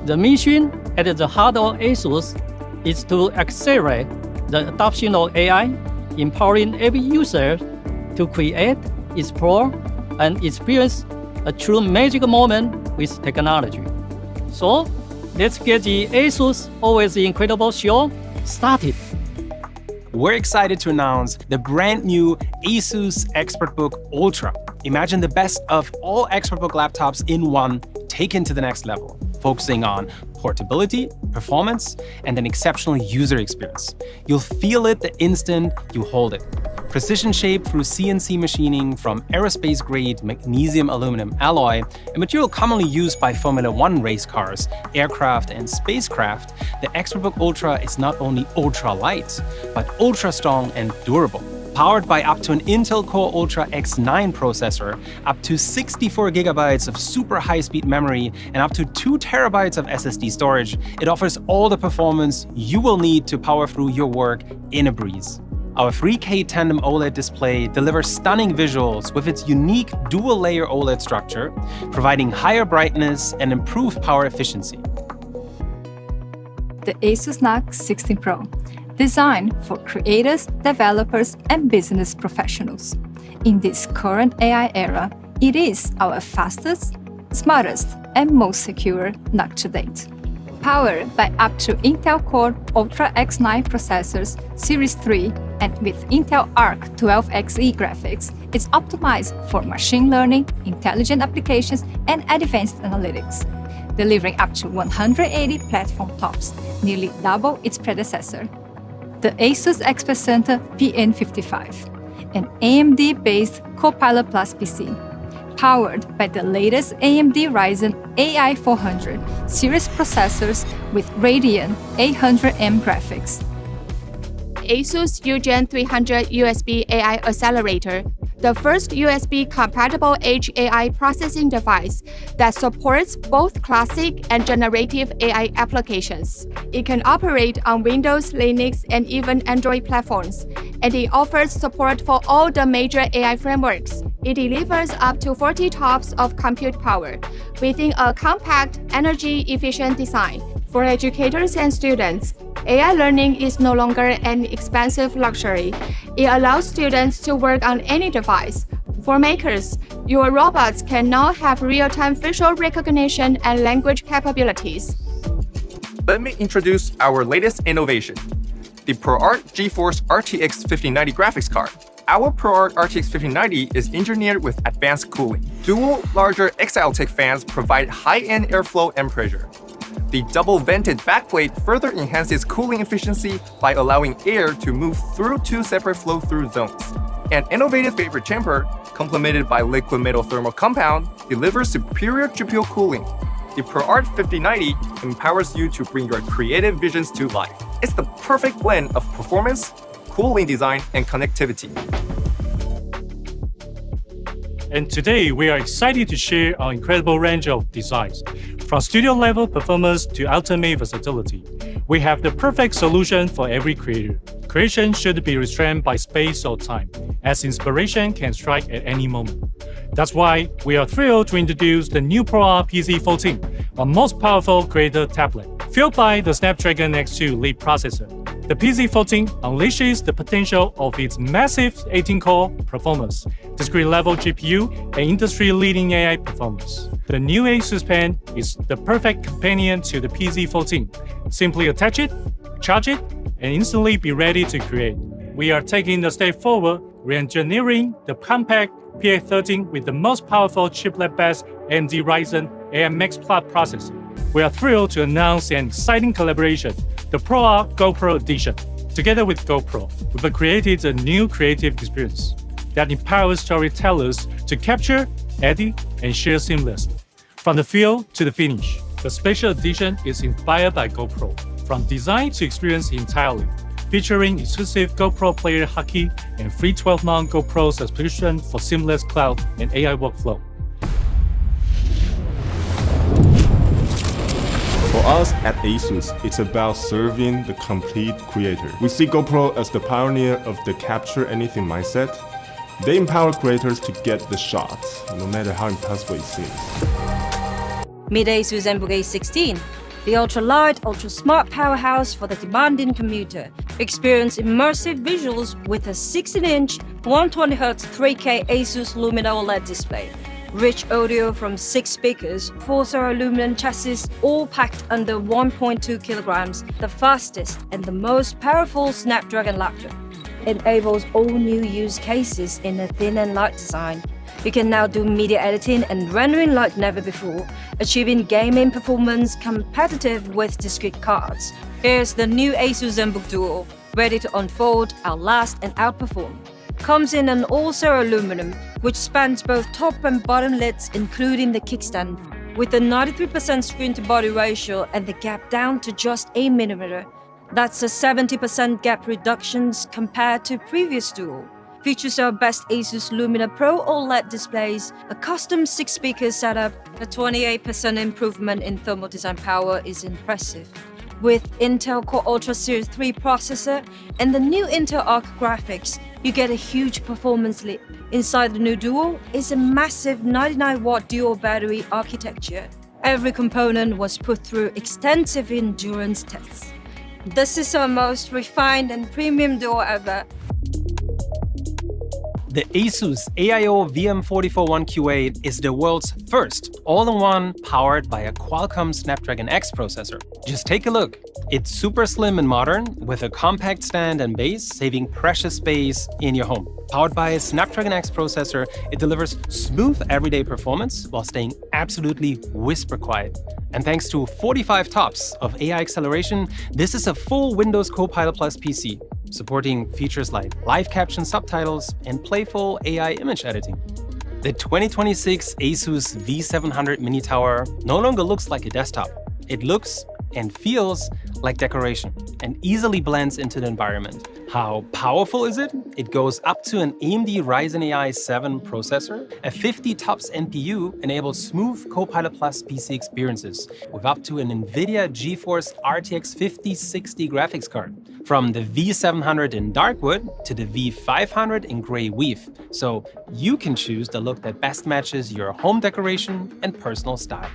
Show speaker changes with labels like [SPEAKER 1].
[SPEAKER 1] The mission at the heart of ASUS is to accelerate the adoption of AI, empowering every user to create, explore, and experience a true magic moment with technology. So, let's get the ASUS Always Incredible show started.
[SPEAKER 2] We're excited to announce the brand new ASUS ExpertBook Ultra. Imagine the best of all ExpertBook laptops in one, taken to the next level, focusing on portability, performance, and an exceptional user experience. You'll feel it the instant you hold it. Precision shape through CNC machining from aerospace-grade magnesium aluminum alloy, a material commonly used by Formula One race cars, aircraft, and spacecraft, the ExpertBook Ultra is not only ultra-light, but ultra-strong and durable. Powered by up to an Intel Core Ultra X9 processor, up to 64 gigabytes of super high-speed memory, and up to 2 terabytes of SSD storage, it offers all the performance you will need to power through your work in a breeze. Our 3K tandem OLED display delivers stunning visuals with its unique dual-layer OLED structure, providing higher brightness and improved power efficiency.
[SPEAKER 3] The ASUS A16 Pro, designed for creators, developers, and business professionals. In this current AI era, it is our fastest, smartest, and most secure NUC to date. Powered by up to Intel Core Ultra X9 processors Series 3 and with Intel Arc 12xe graphics, it's optimized for machine learning, intelligent applications, and advanced analytics, delivering up to 180 platform tops, nearly double its predecessor. The ASUS Expert Center PN55, an AMD-based Copilot PC, powered by the latest AMD Ryzen AI 400 series processors with Radeon 800M graphics.
[SPEAKER 4] ASUS UGen 300 USB AI accelerator, the first USB-compatible edge AI processing device that supports both classic and generative AI applications. It can operate on Windows, Linux, and even Android platforms, and it offers support for all the major AI frameworks. It delivers up to 40 TOPS of compute power within a compact, energy-efficient design. For educators and students, AI learning is no longer an expensive luxury. It allows students to work on any device. For makers, your robots can now have real-time facial recognition and language capabilities.
[SPEAKER 5] Let me introduce our latest innovation, the ProArt GeForce RTX 5090 graphics card. Our ProArt RTX 5090 is engineered with advanced cooling. Dual larger Exaltic fans provide high-end airflow and pressure. The double-vented backplate further enhances cooling efficiency by allowing air to move through 2 separate flow-through zones. An innovative vapor chamber, complemented by liquid metal thermal compound, delivers superior GPU cooling. The ProArt 5090 empowers you to bring your creative visions to life. It's the perfect blend of performance, cooling design, and connectivity.
[SPEAKER 6] And today, we are excited to share our incredible range of designs. From studio-level performance to ultimate versatility, we have the perfect solution for every creator. Creation should be restrained by space or time, as inspiration can strike at any moment. That's why we are thrilled to introduce the new ProArt PC14, our most powerful creator tablet. Fueled by the Snapdragon X2 Elite processor, the PC14 unleashes the potential of its massive 18-core performance, discrete-level GPU, and industry-leading AI performance. The new ASUS Pen is the perfect companion to the PC14. Simply attach it, charge it, and instantly be ready to create. We are taking a step forward, re-engineering the compact PA13 with the most powerful chiplet-based AMD Ryzen AI Max Plus processor. We are thrilled to announce an exciting collaboration, the ProArt GoPro Edition. Together with GoPro, we've created a new creative experience that empowers storytellers to capture, edit, and share seamlessly. From the field to the finish, the special edition is inspired by GoPro, from design to experience entirely, featuring exclusive GoPro player hotkey and free 12-month GoPro subscription for seamless cloud and AI workflow.
[SPEAKER 7] For us at ASUS, it's about serving the complete creator. We see GoPro as the pioneer of the capture anything mindset. They empower creators to get the shot, no matter how impossible it seems.
[SPEAKER 8] Meet ASUS Zenbook A16, the ultra-light, ultra-smart powerhouse for the demanding commuter. Experience immersive visuals with a 16-inch, 120Hz 3K ASUS Lumina OLED display. Rich audio from 6 speakers, 4 Ceraluminum chassis, all packed under 1.2 kilograms, the fastest and the most powerful Snapdragon laptop. Enables all new use cases in a thin and light design. You can now do media editing and rendering like never before, achieving gaming performance competitive with discrete cards. Here's the new ASUS Zenbook DUO, ready to unfold, outlast and outperform. Comes in an all Ceraluminum, which spans both top and bottom lids, including the kickstand, with a 93% screen-to-body ratio and the gap down to just 8 mm. That's a 70% gap reductions compared to previous Duo. Features our best ASUS Lumina Pro OLED displays, a custom 6-speaker setup, a 28% improvement in thermal design power is impressive. With Intel Core Ultra Series 3 processor and the new Intel Arc graphics, you get a huge performance leap. Inside the new Duo is a massive 99-watt dual battery architecture. Every component was put through extensive endurance tests. This is our most refined and premium Duo ever.
[SPEAKER 2] The ASUS AIO VM441Q8 is the world's first all-in-one powered by a Qualcomm Snapdragon X processor. Just take a look. It's super slim and modern with a compact stand and base, saving precious space in your home. Powered by a Snapdragon X processor, it delivers smooth everyday performance while staying absolutely whisper quiet. And thanks to 45 TOPS of AI acceleration, this is a full Windows Copilot PC, supporting features like live caption subtitles and playful AI image editing. The 2026 ASUS V700 Mini Tower no longer looks like a desktop. It looks and feels like decoration and easily blends into the environment. How powerful is it? It goes up to an AMD Ryzen AI 7 processor. A 50 TOPS NPU enables smooth Copilot PC experiences with up to an NVIDIA GeForce RTX 5060 graphics card. From the V700 in dark wood to the V500 in gray weave, so you can choose the look that best matches your home decoration and personal style.